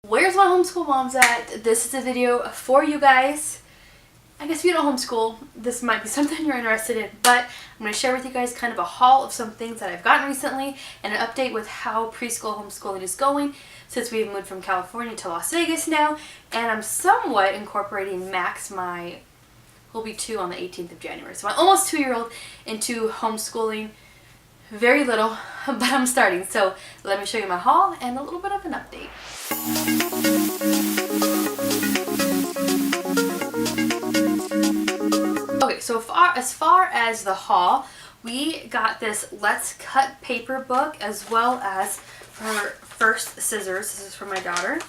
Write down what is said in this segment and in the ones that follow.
Where's my homeschool moms at? This is a video for you guys. I guess if you don't homeschool, this might be something you're interested in, but I'm going to share with you guys kind of a haul of some things that I've gotten recently and an update with how preschool homeschooling is going since we've moved from California to Las Vegas now, and I'm somewhat incorporating Max, will be 2 on the 18th of January, so my almost 2-year-old, into homeschooling. Very little, but I'm starting, so let me show you my haul and a little bit of an update. Okay, so as far as the haul, we got this Let's Cut paper book as well as her first scissors. This is for my daughter.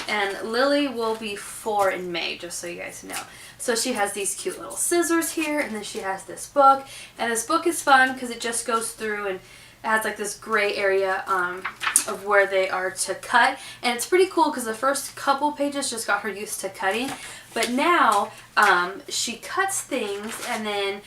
And Lily will be 4 in May, just so you guys know. So she has these cute little scissors here, and then she has this book. And this book is fun because it just goes through and has like this gray area of where they are to cut. And it's pretty cool because the first couple pages just got her used to cutting. But now she cuts things and then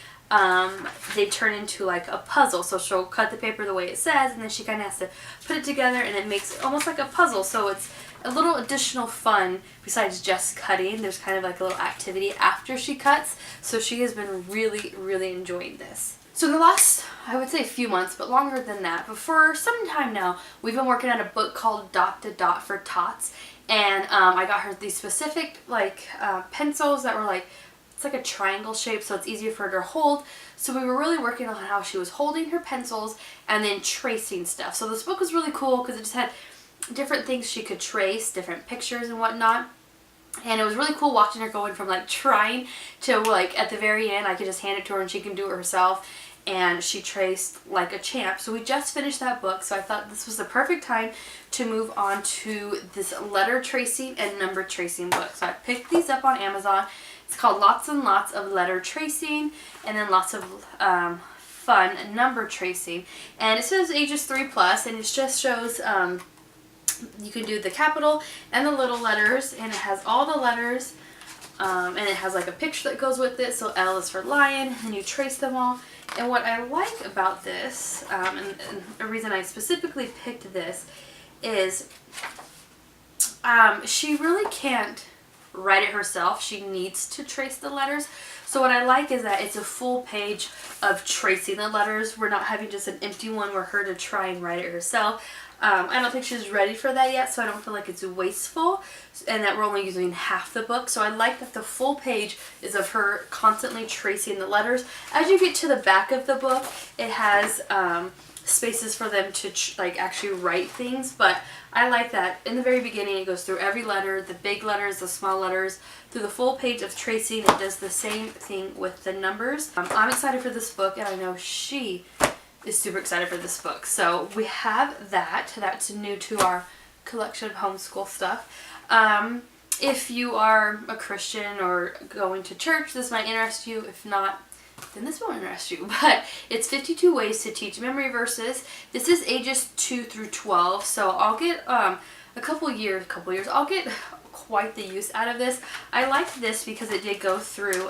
they turn into like a puzzle. So she'll cut the paper the way it says, and then she kind of has to put it together, and it makes it almost like a puzzle. So it's a little additional fun besides just cutting. There's kind of like a little activity after she cuts. So she has been really enjoying this. So the last, I would say, few months, but longer than that, but for some time now, we've been working on a book called Dot to Dot for Tots. And I got her these specific like pencils that were like, it's like a triangle shape, so it's easier for her to hold. So we were really working on how she was holding her pencils and then tracing stuff. So this book was really cool because it just had different things she could trace, different pictures and whatnot. And it was really cool watching her going from like trying to like at the very end I could just hand it to her and she can do it herself. And she traced like a champ. So we just finished that book, so I thought this was the perfect time to move on to this letter tracing and number tracing book. So I picked these up on Amazon. It's called Lots and Lots of Letter Tracing, and then lots of fun number tracing. And it says ages 3+, and it just shows you can do the capital and the little letters, and it has all the letters, and it has like a picture that goes with it. So L is for lion, and you trace them all. And what I like about this, and the reason I specifically picked this, is she really can't write it herself. She needs to trace the letters. So what I like is that it's a full page of tracing the letters. We're not having just an empty one for her to try and write it herself. I don't think she's ready for that yet, so I don't feel like it's wasteful and that we're only using half the book. So I like that the full page is of her constantly tracing the letters. As you get to the back of the book, it has spaces for them to like actually write things, but I like that in the very beginning it goes through every letter, the big letters, the small letters, through the full page of tracing. It does the same thing with the numbers. I'm excited for this book, and I know she is super excited for this book. So we have that. That's new to our collection of homeschool stuff. If you are a Christian or going to church, this might interest you. If not, then this won't interest you. But it's 52 ways to teach memory verses. This is ages 2 through 12. So I'll get a couple years, I'll get quite the use out of this. I like this because it did go through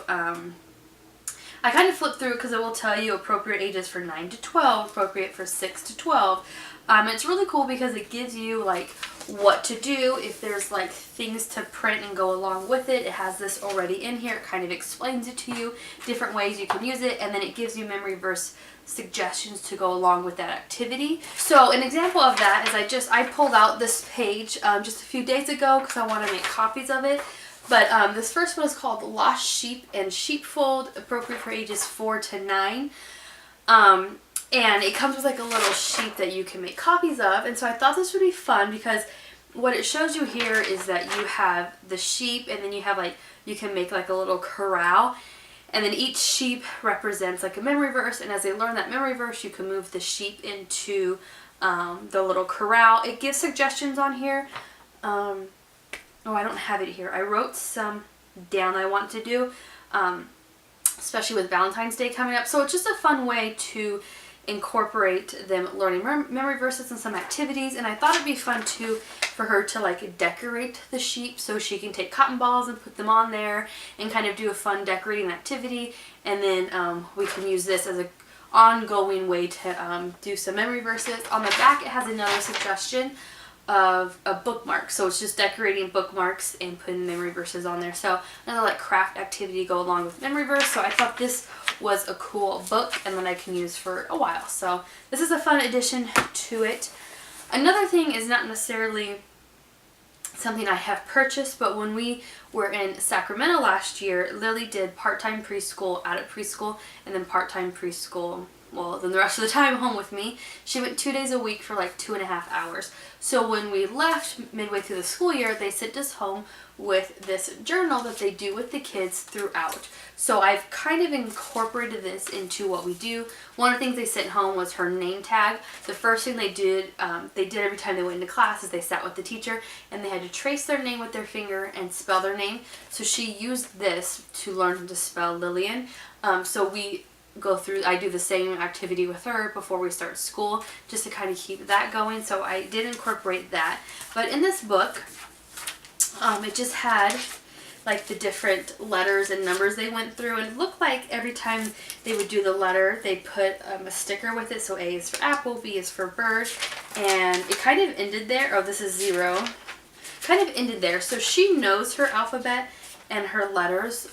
I kind of flipped through because it will tell you appropriate ages for 9 to 12, appropriate for 6 to 12. It's really cool because it gives you like what to do if there's like things to print and go along with it. It has this already in here. It kind of explains it to you, different ways you can use it, and then it gives you memory verse suggestions to go along with that activity. So an example of that is I pulled out this page just a few days ago because I want to make copies of it. But this first one is called Lost Sheep and Sheepfold, appropriate for ages 4 to 9. And it comes with like a little sheep that you can make copies of. And so I thought this would be fun because what it shows you here is that you have the sheep, and then you have like, you can make like a little corral. And then each sheep represents like a memory verse. And as they learn that memory verse, you can move the sheep into the little corral. It gives suggestions on here. Oh, I don't have it here. I wrote some down I want to do, especially with Valentine's Day coming up. So it's just a fun way to incorporate them learning memory verses and some activities. And I thought it'd be fun too for her to like decorate the sheep, so she can take cotton balls and put them on there and kind of do a fun decorating activity. And then we can use this as a ongoing way to do some memory verses. On the back it has another suggestion of a bookmark. So it's just decorating bookmarks and putting memory verses on there. So another like craft activity to go along with memory verse. So I thought this was a cool book and that I can use for a while. So this is a fun addition to it. Another thing is not necessarily something I have purchased, but when we were in Sacramento last year, Lily did part-time preschool out at preschool and then part-time preschool, well, then the rest of the time home with me. She went 2 days a week for like 2.5 hours. So when we left midway through the school year, they sent us home with this journal that they do with the kids throughout. So I've kind of incorporated this into what we do. One of the things they sent home was her name tag. The first thing they did every time they went into class is they sat with the teacher and they had to trace their name with their finger and spell their name. So she used this to learn to spell Lillian. So we go through, I do the same activity with her before we start school just to kind of keep that going. So I did incorporate that. But in this book, it just had like the different letters and numbers they went through, and it looked like every time they would do the letter they put a sticker with it. So A is for apple, B is for bird, and it kind of ended there. Oh, this is 0. Kind of ended there. So she knows her alphabet and her letters.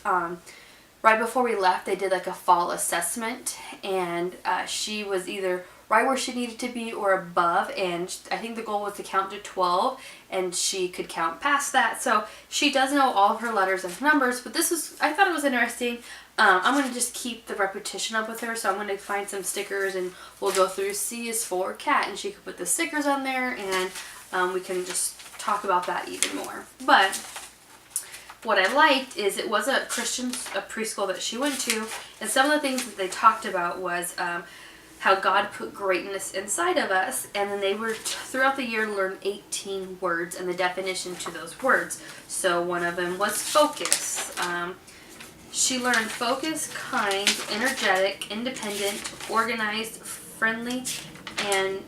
Right before we left, they did like a fall assessment, and she was either right where she needed to be or above, and I think the goal was to count to 12, and she could count past that. So she does know all of her letters and numbers, but I thought it was interesting. I'm going to just keep the repetition up with her, so I'm going to find some stickers and we'll go through. C is for cat, and she could put the stickers on there, and we can just talk about that even more. But what I liked is it was a preschool that she went to, and some of the things that they talked about was how God put greatness inside of us, and then they were throughout the year learn 18 words and the definition to those words. So one of them was focus. She learned focus, kind, energetic, independent, organized, friendly, and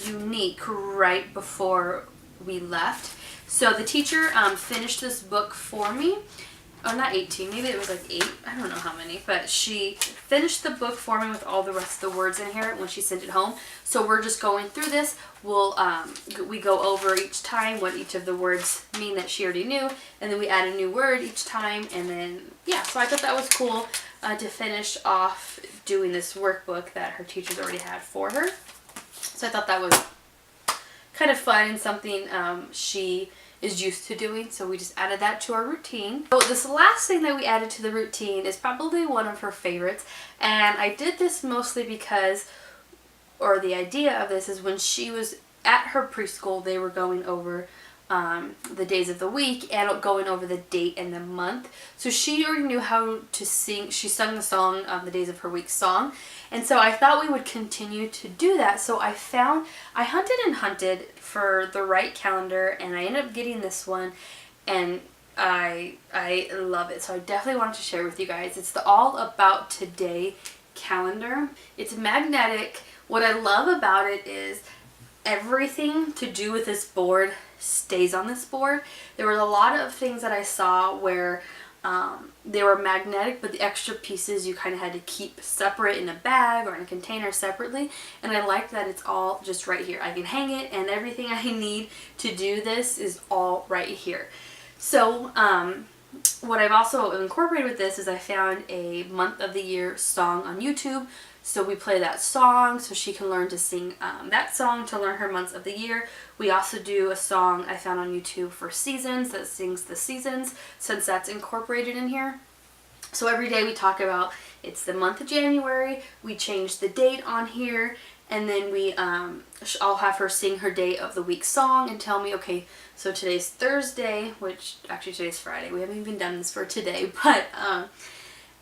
unique right before we left. So the teacher finished this book for me. Oh, not 18, maybe it was like 8, I don't know how many, but she finished the book for me with all the rest of the words in here when she sent it home. So we're just going through this. We go over each time what each of the words mean that she already knew, and then we add a new word each time, and then, yeah, so I thought that was cool to finish off doing this workbook that her teachers already had for her. So I thought that was kind of fun and something she is used to doing, so we just added that to our routine. So this last thing that we added to the routine is probably one of her favorites, and I did this mostly because, or the idea of this is when she was at her preschool, they were going over the days of the week and going over the date and the month. So she already knew how to sing. She sung the song, the days of her week song. And so I thought we would continue to do that. So I hunted and hunted for the right calendar, and I ended up getting this one, and I love it. So I definitely wanted to share with you guys. It's the All About Today calendar. It's magnetic. What I love about it is everything to do with this board stays on this board. There were a lot of things that I saw where they were magnetic, but the extra pieces you kind of had to keep separate in a bag or in a container separately, and I liked that it's all just right here. I can hang it, and everything I need to do this is all right here. So what I've also incorporated with this is I found a month of the year song on YouTube. So we play that song so she can learn to sing that song to learn her months of the year. We also do a song I found on YouTube for seasons that sings the seasons, since that's incorporated in here. So every day we talk about it's the month of January, we change the date on here, and then I'll have her sing her day of the week song and tell me, okay, so today's Thursday, which actually today's Friday. We haven't even done this for today, but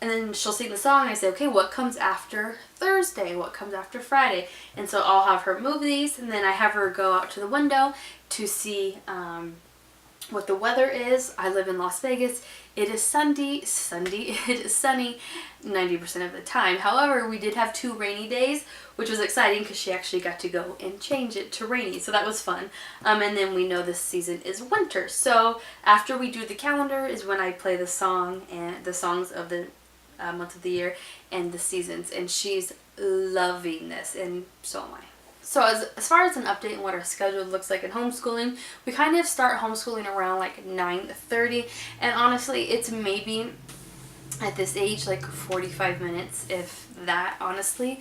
and then she'll sing the song, and I say, okay, what comes after Thursday? What comes after Friday? And so I'll have her move these, and then I have her go out to the window to see what the weather is. I live in Las Vegas. It is it is sunny 90% of the time. However, we did have 2 rainy days, which was exciting because she actually got to go and change it to rainy. So that was fun. And then we know this season is winter. So after we do the calendar is when I play the song and the songs of the month of the year and the seasons. And she's loving this, and so am I. So as far as an update on what our schedule looks like in homeschooling, we kind of start homeschooling around like 9:30, and honestly, it's maybe at this age like 45 minutes, if that, honestly.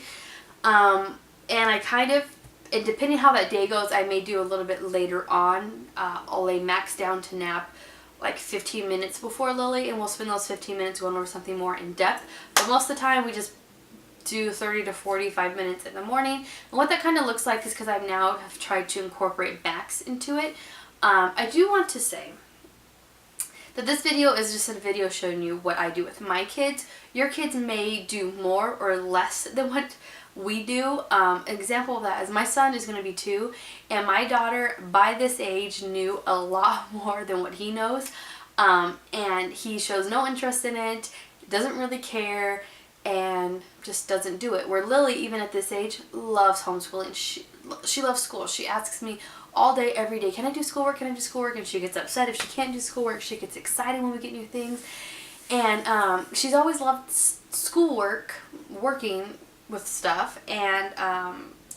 And I kind of, and depending how that day goes, I may do a little bit later on. I'll lay Max down to nap like 15 minutes before Lily, and we'll spend those 15 minutes going over something more in depth. But most of the time, we just do 30 to 45 minutes in the morning. And what that kind of looks like is, because I've now have tried to incorporate Max into it, I do want to say that this video is just a video showing you what I do with my kids. Your kids may do more or less than what we do. An example of that is my son is going to be 2, and my daughter by this age knew a lot more than what he knows, and he shows no interest in it, doesn't really care, and just doesn't do it. Where Lily, even at this age, loves homeschooling. She loves school. She asks me all day, every day, can I do schoolwork? Can I do schoolwork? And she gets upset if she can't do schoolwork. She gets excited when we get new things. And she's always loved schoolwork, working with stuff, and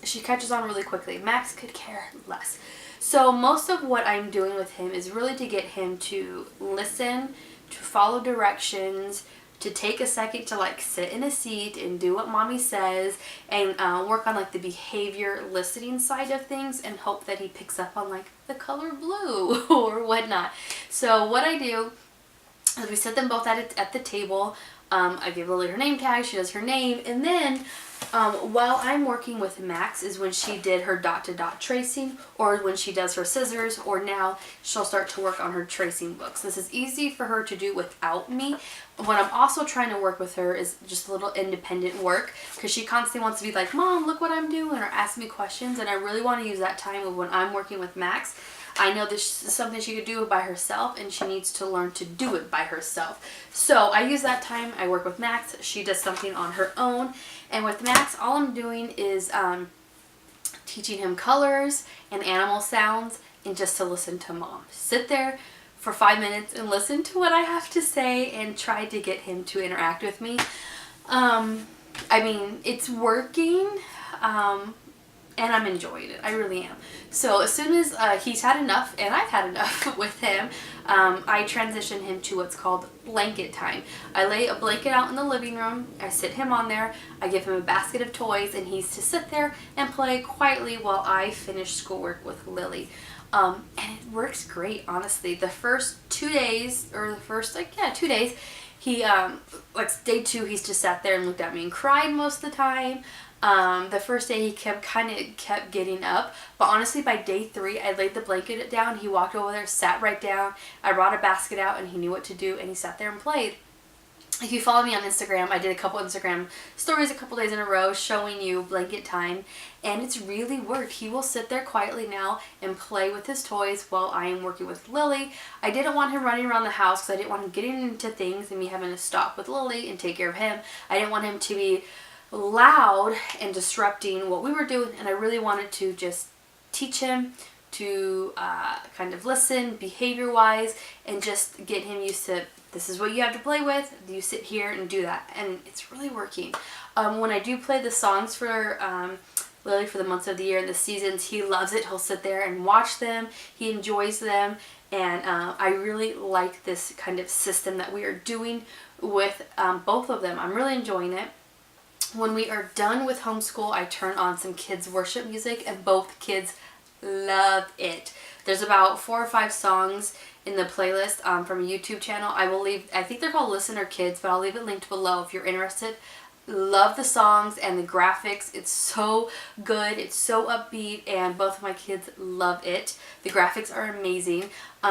she catches on really quickly. Max could care less. So most of what I'm doing with him is really to get him to listen, to follow directions, to take a second to like sit in a seat and do what mommy says, and work on like the behavior listening side of things, and hope that he picks up on like the color blue or whatnot. So what I do is we set them both at the table. I give Lily her name tag, she does her name, and then while I'm working with Max is when she did her dot-to-dot tracing, or when she does her scissors, or now she'll start to work on her tracing books. This is easy for her to do without me. What I'm also trying to work with her is just a little independent work, because she constantly wants to be like, Mom, look what I'm doing, or ask me questions, and I really want to use that time of when I'm working with Max. I know this is something she could do by herself, and she needs to learn to do it by herself. So I use that time. I work with Max. She does something on her own. And with Max, all I'm doing is teaching him colors and animal sounds, and just to listen to Mom. Sit there for 5 minutes and listen to what I have to say, and try to get him to interact with me. I mean, it's working. And I'm enjoying it. I really am. So as soon as he's had enough, and I've had enough with him, I transition him to what's called blanket time. I lay a blanket out in the living room. I sit him on there. I give him a basket of toys, and he's to sit there and play quietly while I finish schoolwork with Lily. And it works great, honestly. The first 2 days, or the first 2 days, he like day 2, he's just sat there and looked at me and cried most of the time. The first day he kept getting up, but honestly by day 3 I laid the blanket down, he walked over there, sat right down, I brought a basket out, and he knew what to do, and he sat there and played. If you follow me on Instagram, I did a couple Instagram stories a couple days in a row showing you blanket time, and it's really worked. He will sit there quietly now and play with his toys while I am working with Lily. I didn't want him running around the house, because I didn't want him getting into things and me having to stop with Lily and take care of him. I didn't want him to be loud and disrupting what we were doing, and I really wanted to just teach him to kind of listen behavior wise, and just get him used to, this is what you have to play with, you sit here and do that, and it's really working. When I do play the songs for Lily for the months of the year and the seasons, he loves it. He'll sit there and watch them, he enjoys them, and I really like this kind of system that we are doing with both of them. I'm really enjoying it. When we are done with homeschool, I turn on some kids worship music, and both kids love it. There's about 4 or 5 songs in the playlist from a YouTube channel. I think they're called Listener Kids, but I'll leave it linked below if you're interested. Love the songs and the graphics. It's so good. It's so upbeat, and both of my kids love it. The graphics are amazing.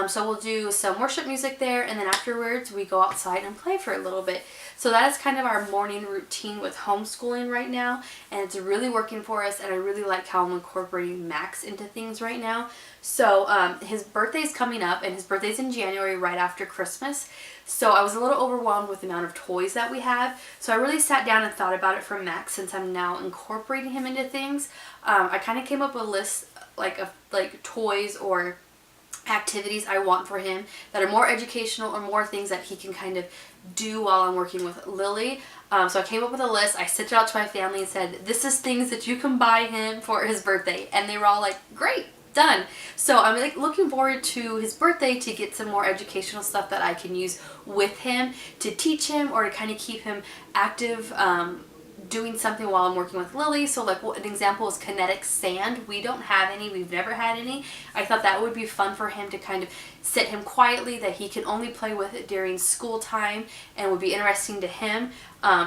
So we'll do some worship music there, and then afterwards we go outside and play for a little bit. So that is kind of our morning routine with homeschooling right now, and it's really working for us, and I really like how I'm incorporating Max into things right now. So his birthday's coming up, and his birthday's in January, right after Christmas. So I was a little overwhelmed with the amount of toys that we have. So I really sat down and thought about it for Max, since I'm now incorporating him into things. I kind of came up with a list of toys or activities I want for him that are more educational or more things that he can kind of do while I'm working with Lily. So I came up with a list. I sent it out to my family and said, this is things that you can buy him for his birthday. And they were all like, great, done. So I'm like looking forward to his birthday to get some more educational stuff that I can use with him to teach him or to kind of keep him active, doing something while I'm working with Lily. So like an example is kinetic sand. We don't have any. We've never had any. I thought that would be fun for him to kind of sit him quietly, that he can only play with it during school time and would be interesting to him.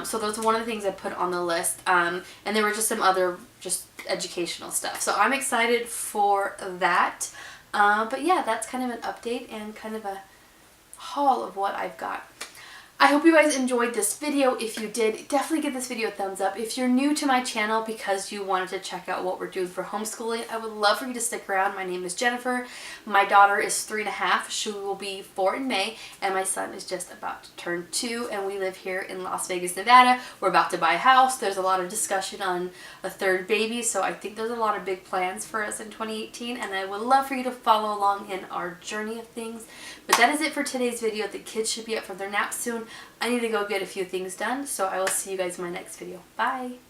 So those are one of the things I put on the list. And there were just some other just educational stuff. So I'm excited for that. But yeah, that's kind of an update and kind of a haul of what I've got. I hope you guys enjoyed this video. If you did, definitely give this video a thumbs up. If you're new to my channel because you wanted to check out what we're doing for homeschooling, I would love for you to stick around. My name is Jennifer. My daughter is 3.5. She will be 4 in May, and my son is just about to turn 2, and we live here in Las Vegas, Nevada. We're about to buy a house. There's a lot of discussion on a third baby, so I think there's a lot of big plans for us in 2018, and I would love for you to follow along in our journey of things. But that is it for today's video. The kids should be up from their nap soon. I need to go get a few things done, so I will see you guys in my next video. Bye!